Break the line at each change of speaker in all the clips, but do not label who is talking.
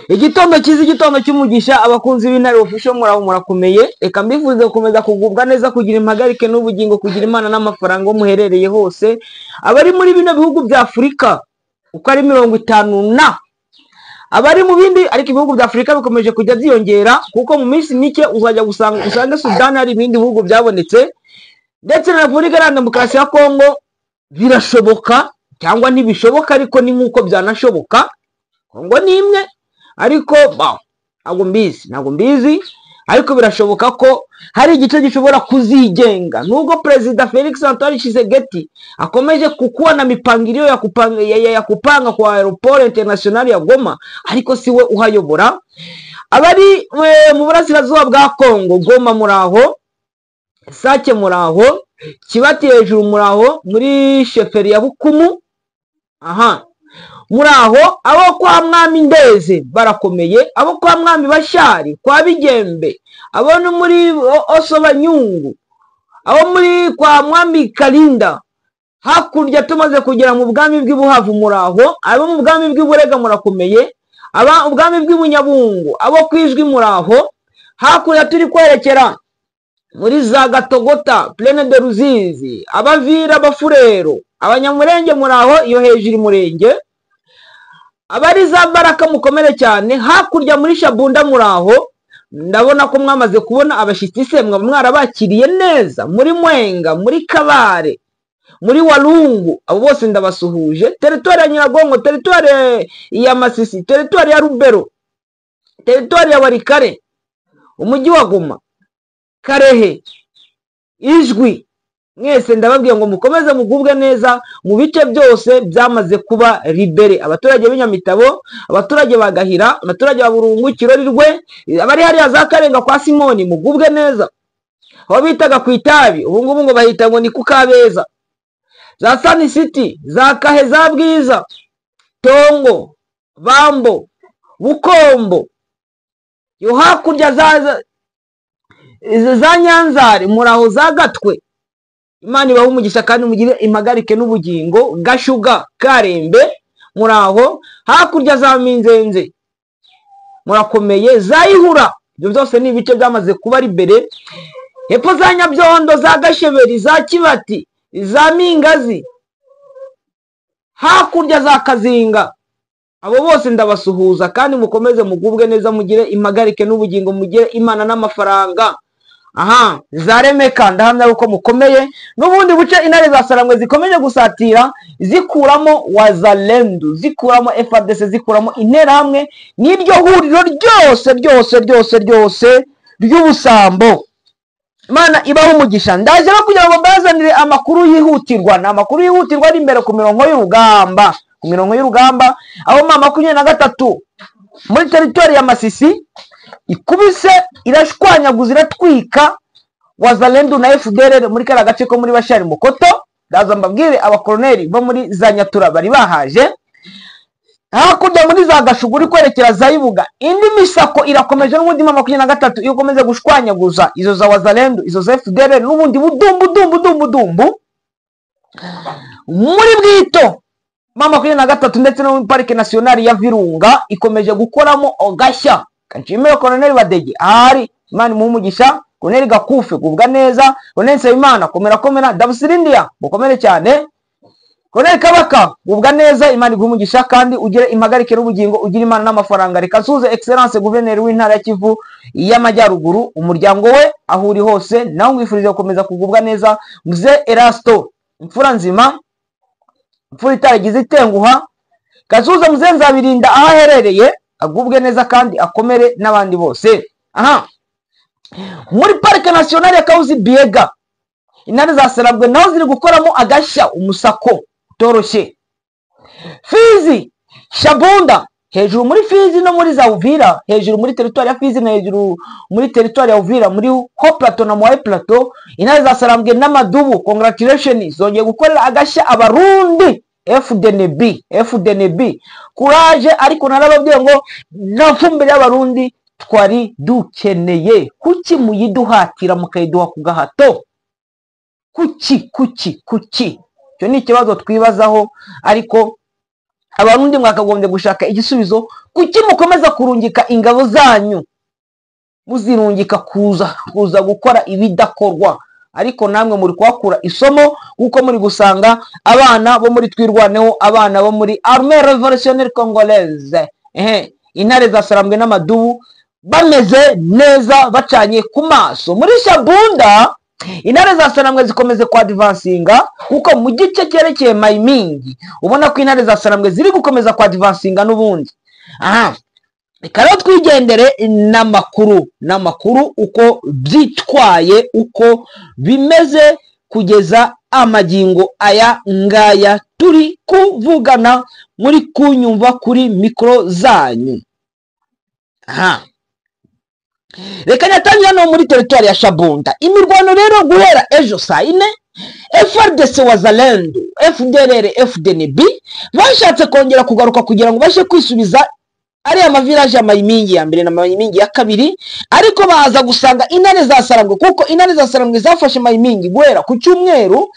igitondo cyiza, igitondo cy'umugisha abakunzi b'Intare Official, muraho murakomeye. Reka mbifuze gukomeza kugubwa neza, kugira impagarike n'ubugingo, kugira imana n'amafaranga aho muherereye hose. Abari muri bino bihugu bya Afurika uko ari 50 abari mu bindi, ariko ibihugu bya Afurika bikomeje kujya byiyongera, kuko mu minsi mike uzajya usanga Sudan hari ibindi bihugu byabonetse, ndetse na Repubulika Iharanira Demokarasi ya Kongo. Birashoboka cyangwa ntibishoboka, ariko ni nk'uko byanashoboka. Kongo ni imwe, ariko ntabwo mbizi, ariko birashoboka ko hari igice gishobora kuzigenga, nubwo Perezida Felix Antoine Tshisekedi akomeje kukubona mipangilio ya kupanga kwa aeroport international ya Goma, ariko siwe uhayobora. Abari mu burasirazuba bwa Kongo, Goma muraho, Sake muraho, Kibati hejuru muraho, muri sheferi ya Bukumu muraho. Abo kwa Mwami Ndeze barakomeye, abo kwa Mwami Bashari, kwa Bigembe, abo no muri Osobanyungu, abo muri kwa Mwami Kalinda, hakurya tumaze kugera mu bwami bw'Ibuhavu muraho, abo mu bwami bw'Iburega murakomeye, aba ubwami bw'Ibunyabungu, abo kwijwi muraho. Hakurya turi kwerekera muri za Gatogota, Plaine de Ruzizi, Abavira, Abafurero, Abanyamurenge muraho, iyo hejuru murenge. Abari za Baraka mukomere cyane. Hakurya muri Shabunda muraho, ndabona ko mwamaze kubona abashitsi se, mwarabakiriye neza. Muri Mwenga, muri Kabare, muri Walungu, abo bose ndabasuhuje. Territoire ya Nyiragongo, territoire ya Masisi, territoire ya Rubero, territoire ya Warikare, umujyi wa Goma, Karehe, Ijwi, mwese ndababwiye ngo mukomeze mugubwe neza mu bice byose byamaze kuba libere. Abaturage b'Inyamitabo, abaturage bagahira, abaturage ba Burungu, Kirorirwe, abari hariya za Karenga kwa Simoni mugubwe neza. Aho bitaga ku Itabi ubu ngubu ngo bahita ngo ni ku Kabeza, za Sun City, za Kahe, za Bwiza, Tongo, Bambo, Bukombo, yo hakurya za Nyanzare muraho, za Gatwe. Imana ibahe umugisha kandi mugire impagarike n'ubugingo. Gashuga, Karembe muraho. Hakurya za Minzenze murakomeye, za Ihura, ibyo byose ni ibice byamaze kuba libere. Hepfo za Nyabyondo, za Gasheberi, za Kibati, za Mingazi, hakurya za Kazinga, abo bose ndabasuhuza kandi mukomeze mugubwe neza, mugire impagarike n'ubugingo, mugire imana n'amafaranga. Za Remeka ndahamya uko mukomeye. N'ubundi buce Intare za Sarangwe zikomeje gusatira, zikuramo Wazalendo, zikuramo FARDC, zikuramo Interahamwe, n'iryo huriro ryose ry'ubusambo. Imana ibaho umugisha. Ndaje no kugira ngo mbazanire amakuru yihutirwa, na amakuru yihutirwa ari imbere ku mirongo y'urugamba, aho 23 muri territoire ya Masisi ikubise irashwanyaguza, iratwika Wazalendo na FDLR muri kara gace ko muri Bashari Mukoto. Ndaza mbabwire abakoloneli bo muri za Nyatura bari bahaje. Hakurya muri za Gashuguri kwerekera za Ibuga, indi misako irakomeje, n'ubundi 23 iyo komeze gushwanyaguza izo za Wazalendo, izo za FDLR, n'ubundi budumbu muri Bwito 23, ndetse no muri Parike Nationale ya Virunga ikomeje gukoramo ogashya. Kanshimira Colonel Badege ahari, Imana muhumugisha. Colonel Gakufe gubwa neza, Colonel Nsabimana komera, Dabusirindia mukomere cyane, Colonel Kabaka gubwa neza, Imana iguhumugisha kandi ugire impagarike n'ubugingo, ugire imana n'amafaranga. Reka suze Excellence Guverineri w'Intara ya Kivu y'Amajyaruguru, umuryango we aho uri hose, nawe ngwifurize gukomeza kugubwa neza. Mzee Erasto imfura nzima, imfura itaragize itenguha, Kasuza Mzee Nzabirinda aho aherereye agubwe neza kandi akomere n'abandi bose. Muri Parike Nationale ya Kauzi Biega, Intare za Sarangwe naho ziri gukoramo agashya, umusako utoroshye. Fizi, Shabunda, hejuru muri Fizi no muri za Uvira, hejuru muri territoire ya Fizi na hejuru muri territoire ya Uvira, muri Haut Plateau na Moyen Plateau, Intare za Sarangwe n'Amadubu congratulations zongeye gukorera agashya abarundi. FDNB courage, ariko narababwiye ngo nafumbire y'abarundi twari dukeneye. Kuki muyiduhatira mukayiduha ku gahato? Kuki? Cyo ni ikibazo twibazaho, ariko abarundi mwakagombye gushaka igisubizo kuki mukomeza kurungika ingabo zanyu muzirungika kuza gukora ibidakorwa, ariko namwe muri kuhakura isomo kuko muri gusanga abana bo muri Twirwaneho, abana bo muri Armée Révolutionnaire Congolaise, intare zasarambwe n'amadubu bameze neza bacanye ku maso. Muri Shabunda intare zasarambwe zikomeze kwa advancinga kuko mu gice cyerekeye Mayimingi ubona ko intare zasarambwe ziri gukomeza kwa advancinga n'ubundi. Rero twigendere n'amakuru uko byitwaye, uko bimeze kugeza amagingo aya ngaya turi kuvugana, muri kunyumva kuri mikro zanyu. Reka nyatangira no muri territoire ya Shabunda. Imirwano rero guhera ejo saa 4 FARDC Wazalendo, FDLR, FDNB bashatse kongera kugaruka kugira ngo bashe kwisubiza ari amavirage ya Mayimingi ya mbere na Mayimingi ya kabiri, ariko baza gusanga intare zasarambwe kuko intare zasarambwe zafashe Mayimingi guhera ku cyumweru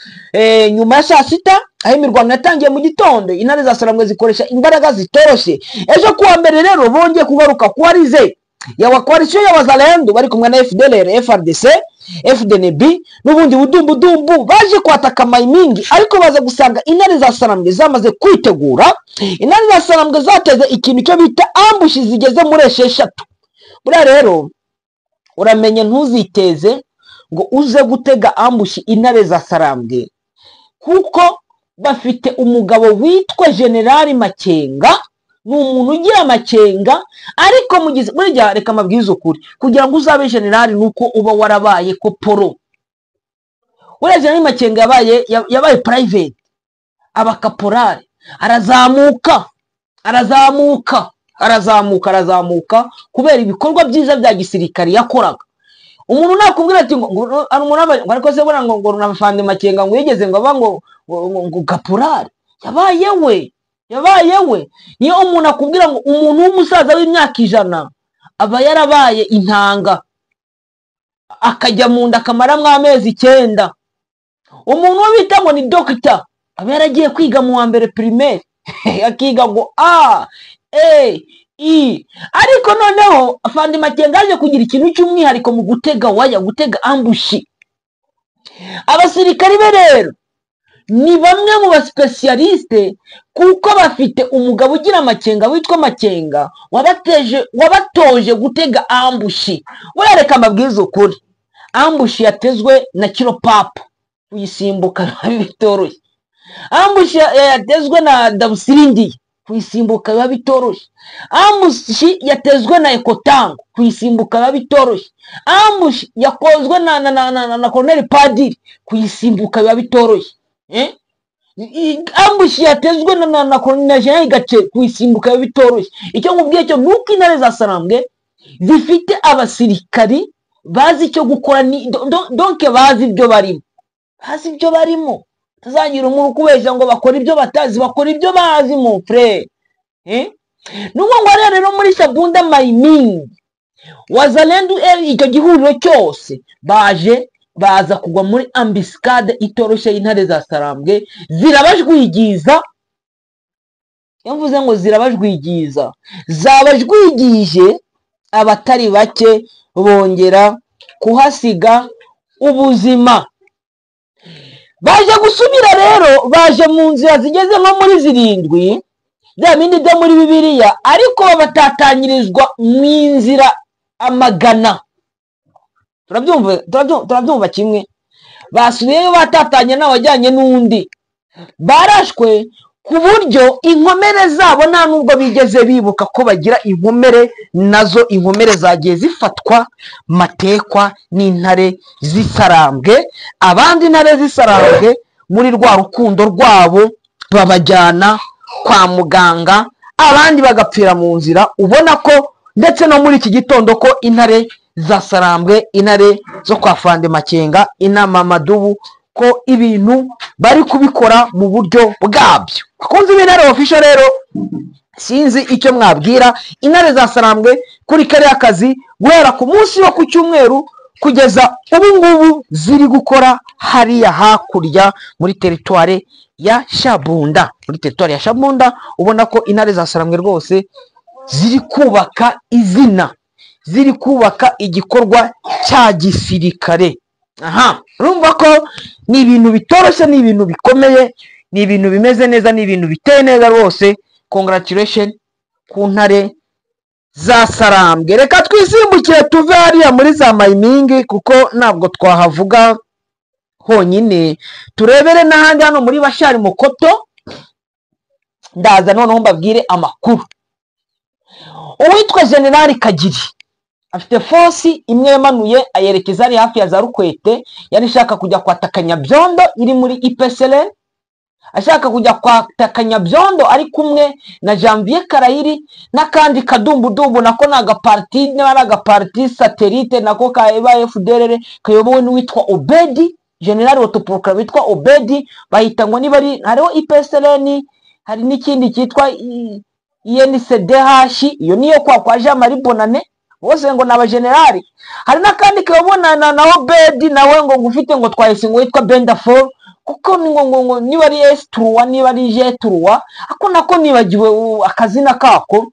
nyuma ya saa 6 aho imirwano yatangiye mu gitondo. Intare zasarambwe zikoresha imbaraga zitoroshye. Ejo kuwa mbere rero bongeye kugaruka kuarize ya coalition ya Wazalendo bari kumwe na FDLR, FARDC, FDNB n'ubundi budumbu baje kwataka Mayimingi, ariko baza gusanga intare zasarambwe zamaze kwitegura. Intare zasarambwe zateze ikintu cyo bita ambushi zigeze muri 6. Bura rero uramenye ntuziteze ngo uze gutega ambushi intare zasarambwe kuko bafite umugabo witwa General Makenga. Ni umuntu ugira amakenga, ariko mugize burya reka mabwiza ukuri kugira ngo uzabe general nuko uba warabaye ko poro. Uriya General Makenga yabaye private abakaporari, arazamuka kubera ibikorwa byiza bya gisirikari yakoraga. Umuntu nakubwira ati ngo ariko se bora ngo n'abafande Makenga ngo yigeze ngo aba ngo kaporari, yabaye we. Niyo umuntu akubwira ngo umuntu w'umusaza w'imyaka 100 aba yarabaye intanga akajya mu nda akamaramo amezi 9. Umuntu wabita ngo ni doctor aba yaragiye kwiga mu wa mbere primaire akiga ngo A E I, ariko noneho afande Makenga aje kugira ikintu cy'umwihariko mu gutega ambushi. Abasirikari be rero ni bamwe mu baspecialiste kuko bafite umugabo ugira amakenga witwa Makenga wabatoje gutega ambushi. Urareka mabwiza ukuri ambushi yatezwe na Kiropapa kuyisimbuka bitoroshye, ambushi yatezwe na Dabusiringi kuyisimbuka biba bitoroshye, ambushi yatezwe na Ekotango kuyisimbuka biba bitoroshye, ambushi yakozwe na Colonel Padiri kuyisimbuka biba bitoroshye. Ambushi yatezwe na Colonel Jean Gace kuyisimbuka bitoroshye. Icyo nkubwiye cyo nuko intare zasarambwe zifite abasirikari bazi icyo gukora, donc bazi ibyo barimo, tazagira umuntu kubeshya ngo bakora ibyo batazi, bakora ibyo bazi mon frère. Nuko ngo rero muri Shabunda Mayimingi Wazalendo icyo gihuriro cyose baza kugwa muri ambiscade itoroshye y'intare zasarambwe, zirabajwigiza. Yavuze ngo zabajwigije abatari bake bongera kuhasiga ubuzima. Baje gusubira rero, baje mu nzira zigeze nko muri 7 bya bindi byo muri Bibiliya, ariko batatanyirizwa mu inzira amagana. Turabyumva kimwe. Basubiyeyo batatanye n'abajyanye n'undi, barashwe ku buryo inkomere zabo nta nubwo bigeze bibuka ko bagira inkomere. Nazo inkomere zagiye zifatwa matekwa n'intare zisarambwe. Abandi intare zisarambwe muri rwa rukundo rwabo babajyana kwa muganga, abandi bagapfira mu nzira. Ubona ko ndetse no muri iki gitondo ko intare zasarambwe, intare zo kwa Fande Makenga, inama Madubu, ko ibintu bari kubikora mu buryo bwabyo. Bakunze ibintu official rero sinzi icyo mwabwira intare zasarambwe kuri kare akazi guhera ku munsi wo ku cyumweru kugeza ubu ngubu ziri gukora hariya hakurya muri territoire ya Shabunda. Muri territoire ya Shabunda ubona ko intare zasarambwe rwose ziri kubaka izina, ziri kubaka igikorwa cya gisirikare. Aha, urumva ko ni ibintu bitoroshye, ni ibintu bikomeye, ni ibintu bimeze neza, ni ibintu biteye neza rwose. Congratulation ku ntare za Sarambwe. Reka twisimbukire tuve hariya muri za Mayimingi kuko ntabwo twahavuga honyine, turebere n'ahandi hano muri Bashari Mukoto. Ndaza noneho mbabwire amakuru. Uwitwa General Kagiri afite force imwe yamanuye ayerekeza ari hafi ya za Rukwete, yari shaka kujya kwataka Nyabyondo iri muri IPSL, ashaka kujya kwataka Nyabyondo ari kumwe na Janvier Karayiri n'akandi kadumbudubu nako naga parti n'araga parti satellite nako kaeba FDLR kayobowe n'uwitwa Obedi, General autoproclamé witwa Obedi, bahita ngo niba ari hariho IPSL, hari n'ikindi cyitwa INCDH, iyo niyo kwa Jean Marie Bonane, bose ngo naba generali. Hari n'akandi kabona na Obedi nawe ngo ngufite ngo twahise ngo witwa Bendafor, kuko ngo niba ari S3 niba ari J3 ako nako nibagiwe akazina kako.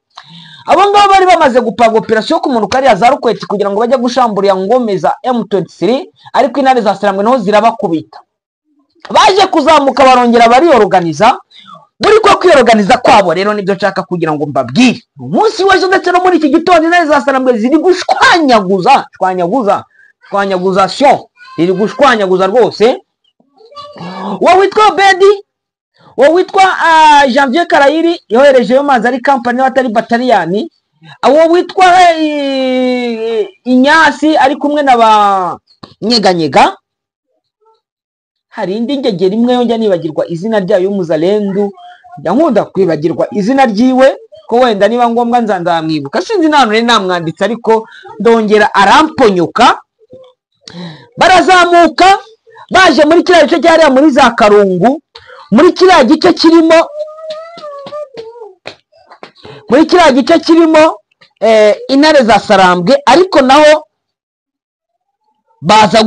Abo ngabo bari bamaze gupanga operation ku muntu kari za Rukwete kugira ngo bajye gushamburira ngome za M23, ariko intare za Sarambwe naho zirabakubita. Baje kuzamuka barongera bari organiza. Muri ko kwiyorganiza kwabo rero nibyo nshaka kugira ngo mbabwire. Umunsi w'ejo ndetse no muri iki gitondo intare za Sarambwe ziri gushwanyaguzation, ziri gushwanyaguza rwose. Wowe witwa Obedi, wowe witwa Janvier Karayiri yohereje yo manzi ari company n'atari bataliyani, wowe witwa Inyasi ari kumwe na ba Nyeganyega. Hari indi ngegera imwe yongera nibagirwa izina ryayo y'Umuzalendu, yankunda kwibagirwa izina ryiwe ko wenda niba ngombwa nzandamwibuka, sinzi nane namwanditse ariko ndongera aramponyoka. Barazamuka baje muri kiriya gice cyari muri za Karungu, muri kiriya gice kirimo intare za Sarambwe, ariko naho baza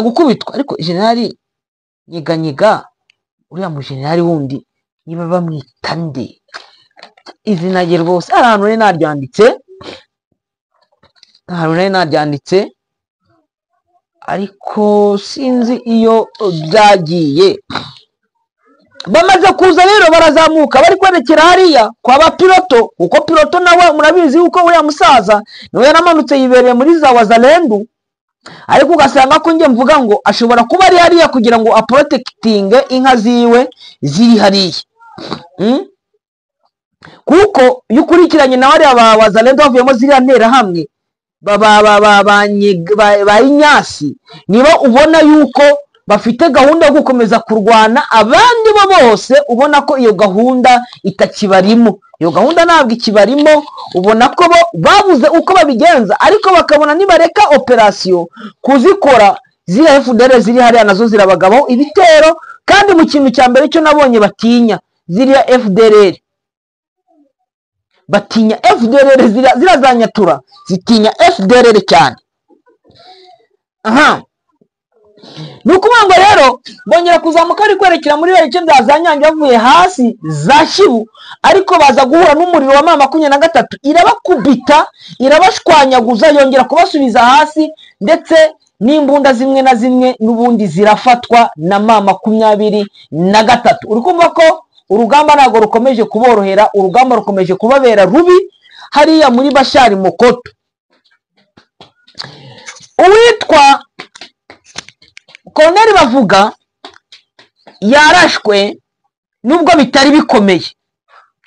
gukubitwa ariko Generali Nyeganyega uriya mu generali wundi niba bamwita nde izina rye rwose ahantu ne naryanditse, ariko sinzi iyo byagiye. Bamaze kuza rero barazamuka bari kwerekera hariya kwa bapiloto, kuko piloto nawe murabizi uko uriya musaza niwe yanamanutse yibereye muri za Wazalendu, ariko ugasanga ko nge mvuga ngo ashobora kuba ari hariya kugira ngo aprotectinge inka ziwe ziri hariya. Kuko yukurikiranye na wari Wazalendu bavuyemo ziriya ntera hamwe ba Inyasi, niba ubona yuko bafite gahunda yo gukomeza kurwana abandi bo bose, ubona ko iyo gahunda itakibarimo. Iyo gahunda ntabwo ikibarimo, ubona ko bo babuze uko babigenza, ariko bakabona nibareka operation kuzikora ziriya FDLR ziri hariya nazo zirabagabaho ibitero. Kandi mu kintu cya mbere cyo nabonye batinya ziriya FDLR, batinya FDLR, ziriya za Nyatura zitinya FDLR cyane. Aha, nukuvuga ngo rero bongera kuzamuka ari kwerekera muri bice bya za Nyange bavuye hasi za Shibu, ariko baza guhura n'umuriro wa M23 irabakubita, irabashwanyaguza, yongera kubasubiza hasi, ndetse n'imbunda zimwe na zimwe n'ubundi zirafatwa na M23. Uri kumva ko urugamba ntago rukomeje kuborohera, urugamba rukomeje kubabera rubi hariya muri Bashari Mukoto. Uwitwa Colonel Bavuga yarashwe nubwo bitari bikomeye.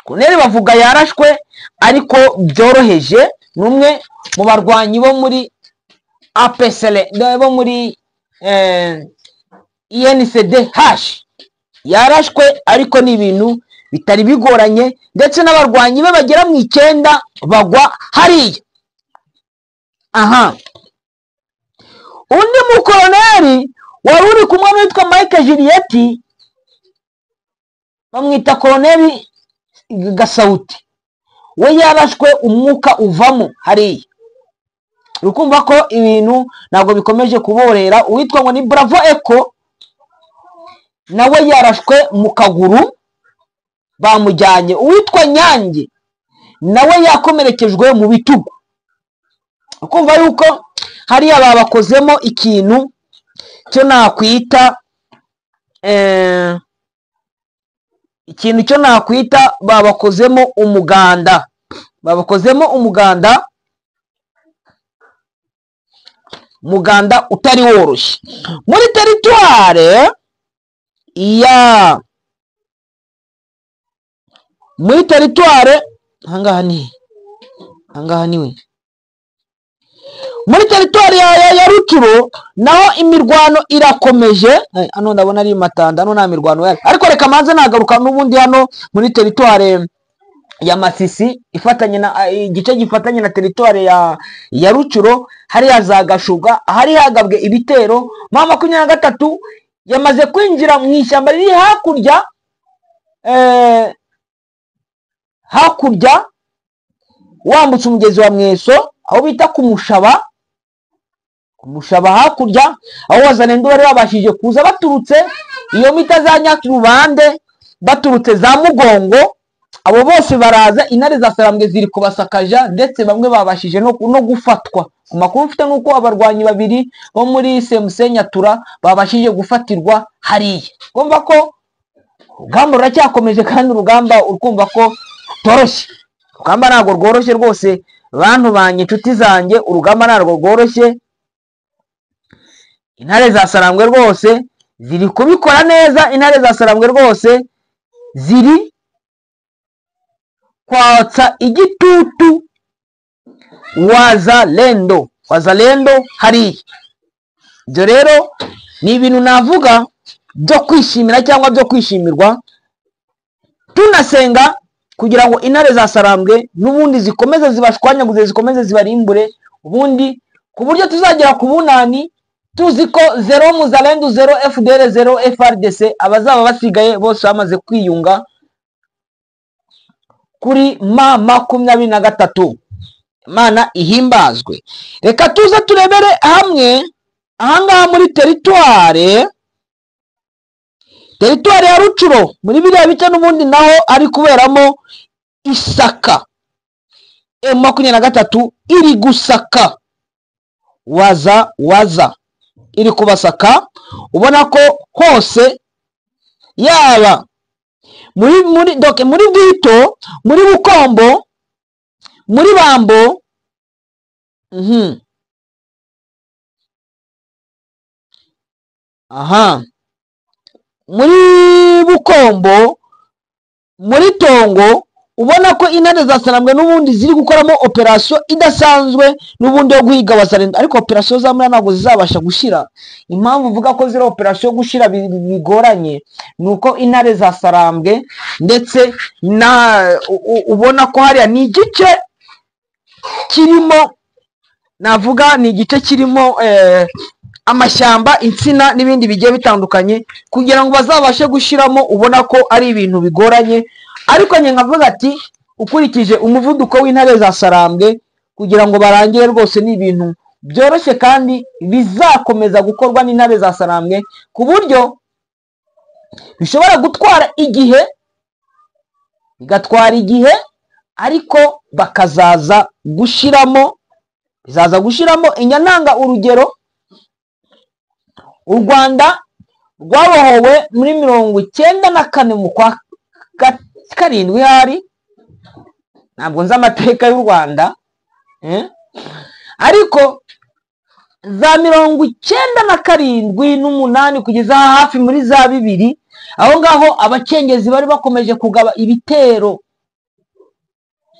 Colonel Bavuga yarashwe ariko byoroheje, numwe mu barwanyi bo muri APSL bo muri INCDH, yarashwe ariko ni ibintu bitari bigoranye, ndetse n'abarwanyi be bagera mu 9 bagwa hariya. Aha, undi mu koloneli wari uri kumwe n'uwitwa Mike Juliet, bamwita Koloneli Gasauti, we yarashwe umwuka uvamo hariya. Urukumva ko ibintu ntabwo bikomeje kuborera. Uwitwa ngo ni Bravo Echo nawe yarashwe mu kaguru bamujyanye. Uwitwa Nyange nawe yakomerekejwe mu bitugu. Ukumva yuko hariya babakozemo ikintu cyo nakwita babakozemo umuganda. Umuganda utari woroshye muri teritware ahangaha niwe muri teritwari ya Rutshuru naho imirwano irakomeje. Hano ndabona ari Matanda, hano nta mirwano yari, ariko reka manze nagaruka n'ubundi hano muri teritwari ya Masisi igice gifatanye na teritwari ya Rutshuru, hariya za Gashuga, hari hagabwe ibitero. M23 yamaze kwinjira mu ishyamba riri hakurya wambutse umugezi wa Mweso, aho bita ku Mushaba hakurya, aho Wazalendo bari babashije kuza baturutse iyo mita za Nyakibande, baturutse za Mugongo. Abo bose baraza, intare za Sarambwe ziri kubasakaja, ndetse bamwe babashije no gufatwa. Ku makuru mfite nuko abarwanyi babiri bo muri SMC Nyatura babashije gufatirwa hariya. Kumva ko urugamba ruracyakomeje, kandi urugamba urkumva ko rutoroshye. Urugamba ntabwo rworoshye rwose bantu banye, inshuti zanjye, urugamba ntabwo rworoshye. Intare za Sarambwe rwose ziri kubikora neza, intare za Sarambwe rwose ziri kwatsa igitutu Wazalendo hariya. Ibyo rero ni ibintu navuga byo kwishimira cyangwa byo kwishimirwa, tunasenga kugira ngo intare za Sarambwe n'ubundi zikomeze zibashwanyaguze, zikomeze zibarimbure, ubundi ku buryo tuzagera ku bunani tuzi ko 0 Muzalendo 0 FDL 0 FRDC, abazaba basigaye bose bamaze kwiyunga kuri M23. Imana ihimbazwe. Reka tuze turebere hamwe ahangaha muri teritware ya Rutshuru, muri biriya bice n'ubundi naho ari kuberamo isaka. M23 iri gusaka waza iri kubasaka. Ubona ko hose yaba muri Bwito, muri Bukombo, muri Bambo, muri Bukombo, muri Tongo, ubona ko intare za Sarambwe n'ubundi ziri gukoramo operation idasanzwe n'ubundi yo guhiga Wazalendo. Ariko operation zamura ntabwo zizabasha gushira. Impamvu uvuga ko ziri operation yo gushira bigoranye nuko intare za Sarambwe ndetse ubona ko hariya ni igice kirimo, navuga ni igice kirimo amashyamba, insina n'ibindi bigiye bitandukanye, kugira ngo bazabashe gushiramo. Ubona ko ari ibintu bigoranye, ariko nye nkavuga ati ukurikije umuvuduko w'intare za Sarambwe kugira ngo barangire rwose ni ibintu byoroshye, kandi bizakomeza gukorwa n'intare za Sarambwe ku buryo bishobora gutwara igihe, bigatwara igihe, ariko bakazaza gushiramo, bizaza gushiramo. Inyananga urugero, u Rwanda rwabohowe muri 94 mu kwa karindwi, hari ntabwo nzi amateka y'u Rwanda, ariko za 97 n'8 kugeza hafi muri za 2000, aho ngaho abacengezi bari bakomeje kugaba ibitero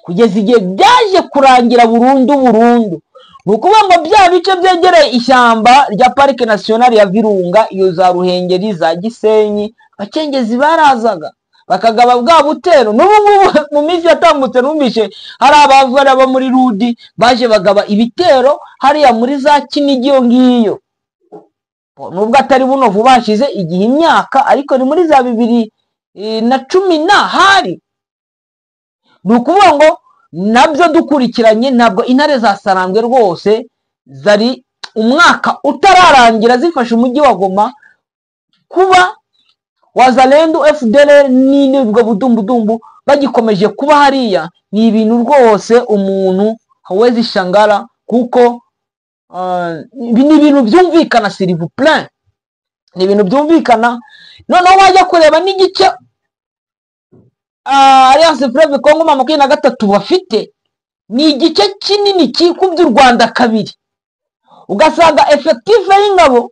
kugeza igihe byaje kurangira burundu. Nukuvuga ngo bya bice byegereye ishyamba rya Parike National ya Virunga, iyo za Ruhengeri, za Gisenyi, abacengezi barazaga bakagaba bwa butero. N'ubu mu minsi yatambutse numvishe hari abavara bo muri Rudi baje bagaba ibitero hariya muri za Kinigi yo ngiyo, nubwo atari buno vuba, hashize igihe imyaka, ariko ni muri za 2010 hari. Nukuvuga ngo nabyo dukurikiranye, ntabwo intare za Sarambwe rwose zari umwaka utararangira zifashe umujyi wa Goma. Kuba Wazalendo FDL n'ibwo budumbudumbu bagikomeje kuba hariya, ni ibintu rwose umuntu hawezi shangara, kuko ni ibintu byumvikana s'il vous plaît, ni ibintu byumvikana. Noneho wajya kureba n'igice Alliance Fleuve Congo 23 bafite, ni igice kinini kikubye u Rwanda kabiri, ugasanga effective y'ingabo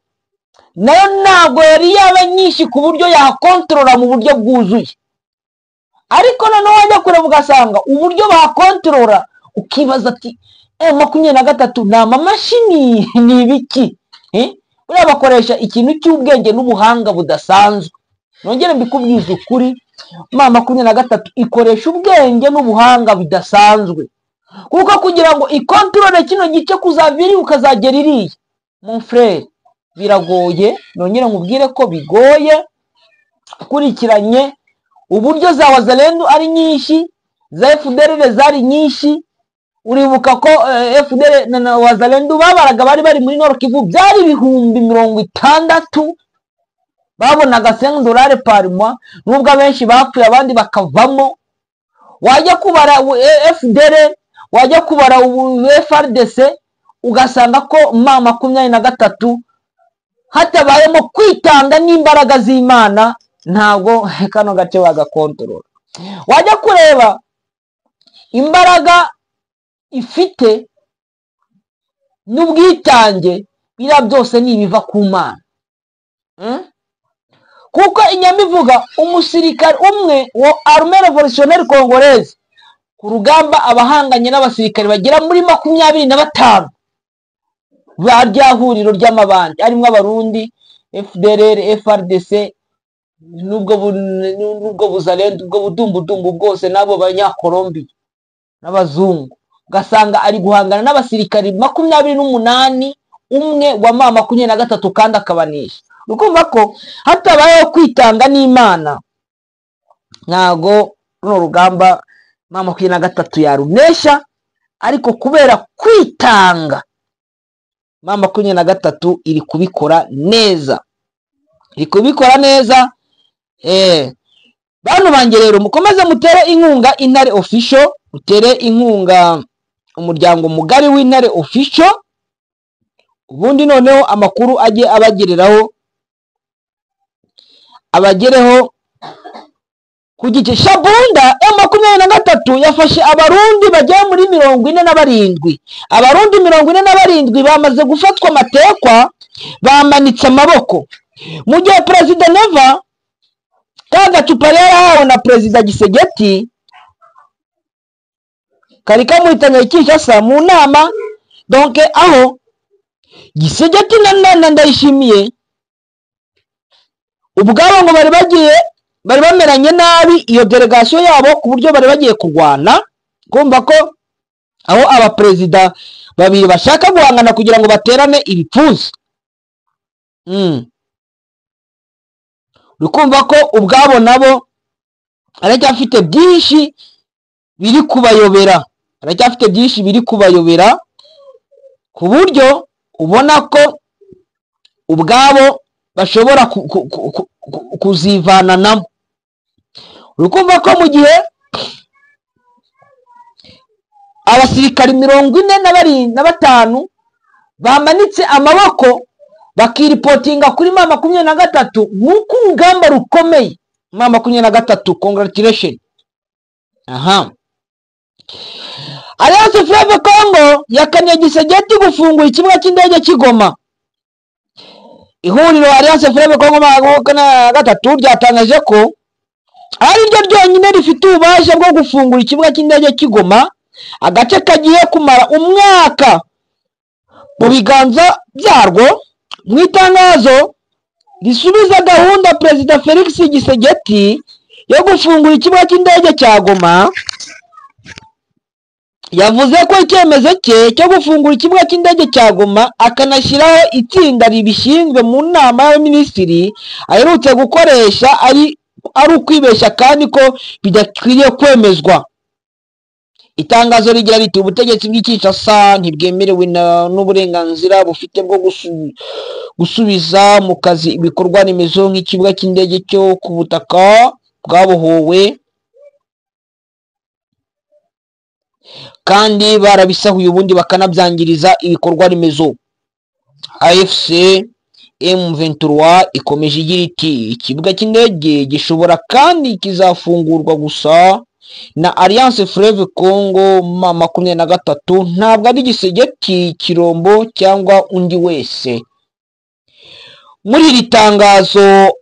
nayo ntabwo yari yaba nyinshi ku buryo yakontorora mu buryo bwuzuye. Ariko noneho wajya kureba ugasanga uburyo bakontorora, ukibaza ati 23 ni amamashini ni ibiki? Buriya bakoresha ikintu cy'ubwenge n'ubuhanga budasanzwe. Nongere mbikubwiza ukuri, 23 ikoresha ubwenge n'ubuhanga bidasanzwe, kuko kugira ngo ikontorore kino gice kuzaviri ukazagera iriya, mon frère, biragoye. Nongere nkubwire ko bigoye. Kurikiranye uburyo za Wazalendo ari nyinshi, za FDLR zari nyinshi. Uribuka ko FDLR na Wazalendo babaraga bari muri Nord Kivu byari 60,000, babonaga $5 par mois, nubwo abenshi bapfuye abandi bakavamo. Wajya kubara FDLR, wajya kubara FARDC, ugasanga ko 23 hatabayemo kwitanga n'imbaraga z'Imana, ntabwo kano gace bagakontorora. Wajya kureba imbaraga ifite n'ubwitange, bira byose ni ibiva ku Mana. Kuko inyamivuga umusirikare umwe wa Armée Révolutionnaire Congolaise ku rugamba abahanganye n'abasirikare bagera muri 25 barya huriro ry'amabandi, arimo abarundi, FDLR, FARDC, nubwo Buzalendo, ubwo budumbudumbu bwose, nabo banyakolombi n'abazungu. Ugasanga ari guhangana n'abasirikare 28 umwe wa 23 kandi akabanisha. Ukumva ko hatabayeho kwitanga n'Imana, ntago runo rugamba 23 yarunesha. Ariko kubera kwitanga, 23 iri kubikora neza, Bantu banjye rero, mukomeze mutere inkunga Intare Official, mutere inkunga umuryango mugari w'Intare Official, ubundi noneho amakuru ajye abagereho ku gice. Shabunda M23 yafashe abarundi bagera muri 47. Abarundi 47 bamaze gufatwa amatekwa, bamanitse amaboko. Mu gihe President Neva kagacupa yarahawe na President Gisegeti kari kamuhitanye Kinshasa mu nama. Donc aho Gisegeti na Ndayishimiye ubwabo ngo bari bameranye nabi iyo delegation yabo, ku buryo bari bagiye kurwana. Kumva ko aho abaperezida babiri bashaka guhangana kugira ngo baterane ibipfunsi. Ukumva ko ubwabo nabo aracyafite byinshi biri kubayobera, ku buryo ubona ko ubwabo bashobora kuzivananamo. Ukumva ko mu gihe abasirikari 45 bamanitse amaboko bakiripotinga kuri 23 nk'uko urugamba rukomeye. 23 congratulations. Alliance Fleuve Congo yakaniye Gisegeti gufungura ikibuga cy'indege cy'Igoma. Ihuriro Alliance Fleuve Congo 23 ryatangaje ko ari ryo ryonyine rifite ububasha bwo gufungura ikibuga cy'indege cy'Igoma, agace kagiye kumara umwaka mu biganza byarwo. Mu itangazo risubiza gahunda Perezida Felix Gisegeti yo gufungura ikibuga cy'indege cya Goma, yavuze ko icyemezo cye cyo gufungura ikibuga cy'indege cya Goma akanashyiraho itsinda ribishinzwe mu nama y'abaminisitiri aherutse gukoresha ari ukwibeshya kandi ko bidakwiriye kwemezwa. Itangazo rigira riti ubutegetsi bw'Kinshasa ntibwemerewe n'uburenganzira bufite bwo gusubiza mu kazi ibikorwa remezo nk'ikibuga cy'indege cyo ku butaka bwabohowe kandi barabisahuye ubundi bakanabyangiriza ibikorwa remezo. AFC M23 ikomeje igira iti ikibuga cy'indege gishobora kandi kizafungurwa gusa na Alliance Fleuve Congo M23, ntabwo ari Gisegeti, Kirombo cyangwa undi wese. Muri iri tangazo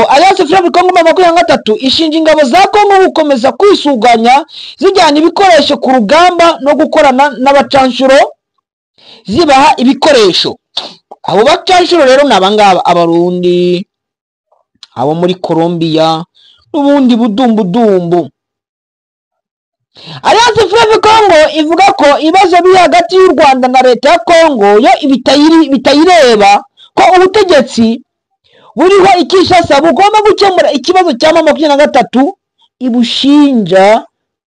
Alliance Fleuve Congo M23 ishinja ingabo za Congo gukomeza kwisuganya zijyana ibikoresho ku rugamba no gukorana n'abacanshuro zibaha ibikoresho. Abo bacanshuro rero nabangaba abarundi, abo muri Colombia n'ubundi budumbudumbu. Alliance Fleuve Congo ivuga ko ibibazo biri hagati y'u Rwanda na leta ya Congo yo bitayireba, ko ubutegetsi buriho ikishasa bugomba gukemura ikibazo cya M23 ibushinja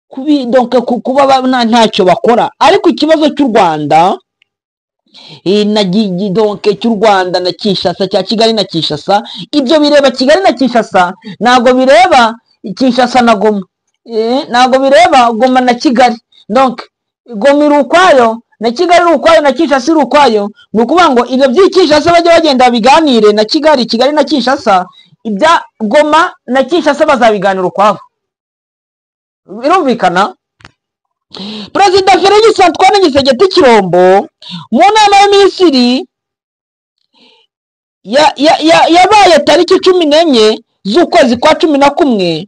kuba ntacyo bakora. Ariko ikibazo cy'u Rwanda cy'u Rwanda na Kinshasa, cya Kigali na Kinshasa, ibyo bireba Kigali na Kinshasa, ntago bireba Kinshasa na Goma, ntago bireba Goma na Kigali. Donc Goma iri ukwayo na Kigali iri ukwayo na Kinshasa iri ukwayo. Ni ukuvuga ngo ibyo by'Kinshasa bajya bagenda biganire na Kigali na Kinshasa, ibya Goma na Kinshasa bazabiganira ukwabo. Birumvikana. Perezida Felix Antoine Gisegeti Kirombo mu nama ya Misiri yabaye tariki 14 z'ukwezi kwa 11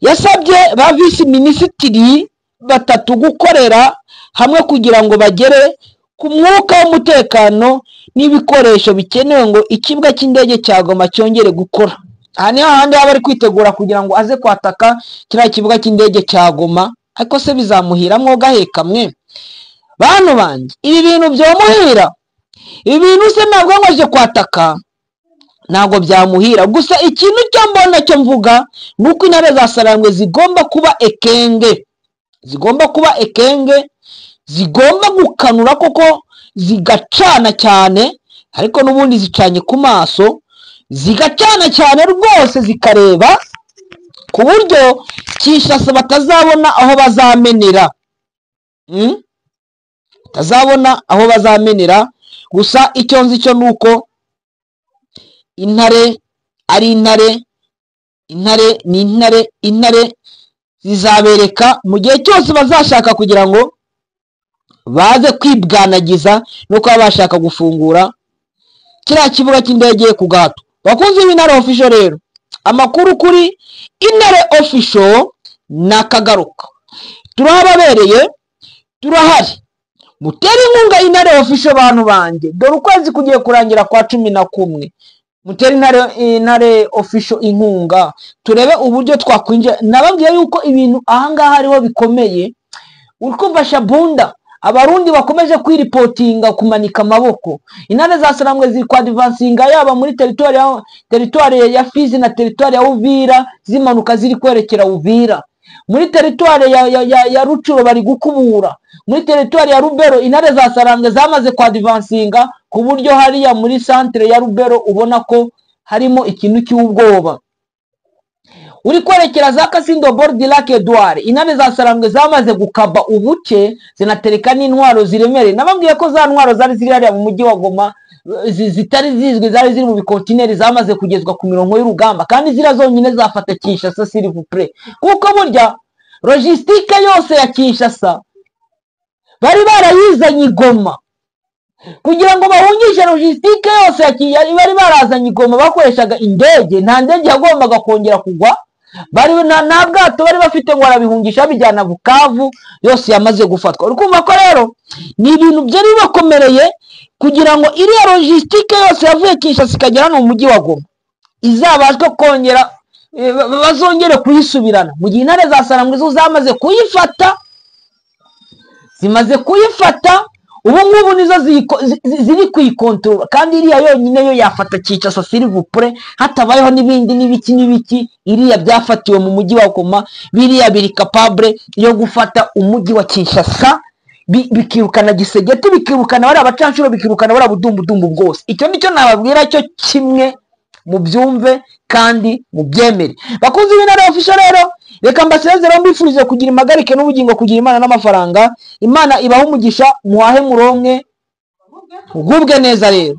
yasabye ba visi minisitiri batatu gukorera hamwe kugira ngo bagere ku mwuka w'umutekano n'ibikoresho bikenewe ngo ikibuga cy'indege cya Goma cyongere gukora. Aha niho handi bari kwitegura kugira ngo aze kwataka kiriya kibuga cy'indege cya Goma. Ariko se bizamuhira mwo gahekamwe bantu banje? Ibi bintu byomuhira, ibi bintu se ntabwo ngoje kwataka, ntabwo byamuhira. Gusa ikintu cyo mbona cyo mvuga nuko intare za Sarambwe zigomba kuba ekenge, zigomba gukanura koko zigacana cyane, ariko n'ubundi zicanye ku maso, zigacana cyane rwose, zikareba ku buryo Kinshasa batazabona aho bazamenera, batazabona aho bazamenera. Gusa icyo nzi cyo nuko intare ari intare zizabereka mu gihe cyose bazashaka kugira ngo baze kwibwanagiza no kuba bashaka gufungura kiriya kibuga cy'indege ku gato. Bakunze Intare Official rero, amakuru kuri Intare Official nakagaruka, turababereye, turahari. Mutere inkunga Intare Official bantu banje, dore ukwezi kugiye kurangira kwa 11. Mutere Intare Official inkunga, turebe uburyo twakwinjira. Nababwiye yuko ibintu ahangaha hariho bikomeye. Urikumva Shabunda abarundi bakomeje kwiripotinga kumanika amaboko. Intare za Sarambwe ziri kwa advancinga yaba muri territoire ya Fizi na territoire ya Uvira, zimanuka ziri kwerekera Uvira. Muri territoire ya Rucuro bari gukubura. Muri territoire ya Rubero intare za Sarambwe zamaze kwa advancinga ku buryo hariya muri centre ya Rubero ubona ko harimo ikintu cy'ubwoba. Uri kwerekera za Kasindo Bordi Lac Edouard, intare za Sarambwe zamaze gukaba ubuce, zinatereka n'intwaro ziremere. Nababwiye ko za ntwaro zari ziri hariya mu mujyi wa Goma zitari zizwi, zari ziri mu bikontineri, zamaze kugezwa ku mirongo y'urugamba, kandi zira zonyine zafata Kinshasa s'il vous plaît. Kuko burya logistique yose ya Kinshasa bari barayizanye Goma kugira ngo bahungishe logistique yose bari barazanye Goma, bakoreshaga indege. Nta ndege yagombaga kongera kugwa, bari na bwato bari bafite ngo barabihungisha bijyana Bukavu, yose yamaze gufatwa. Urukumva ko rero ni ibintu byari bakomereye kugira ngo iriya logistique yose yavuye Kinshasa ikagera no mu mujyi wa Goma izabashwe kongera bazongere kuyisubirana. Mu gihe intare za Sarambwe zo zamaze kuyifata, zimaze kuyifata, ubu ngubu nizo ziri kuyikontrola, kandi iriya yonyine yo yafata Kinshasa s'il vous plaît, hatabayeho n'ibindi n'ibiki. Iriya byafatiwe mu mujyi wa Goma, biriya biri capable yo gufata umujyi wa Kinshasa, bikirukana Gisegeti, bikirukana bari abacanshuro, bikirukana bari budumbudumbu bwose. Icyo nicyo nababwira cyo kimwe mubyumve kandi mubyemere. Bakunzi b'Intare Official rero, reka mbasezeraho mbifurije kugira impagarike n'ubugingo, kugira Imana n'amafaranga. Imana ibahe umugisha, muhahe muronke, ugubwe neza rero.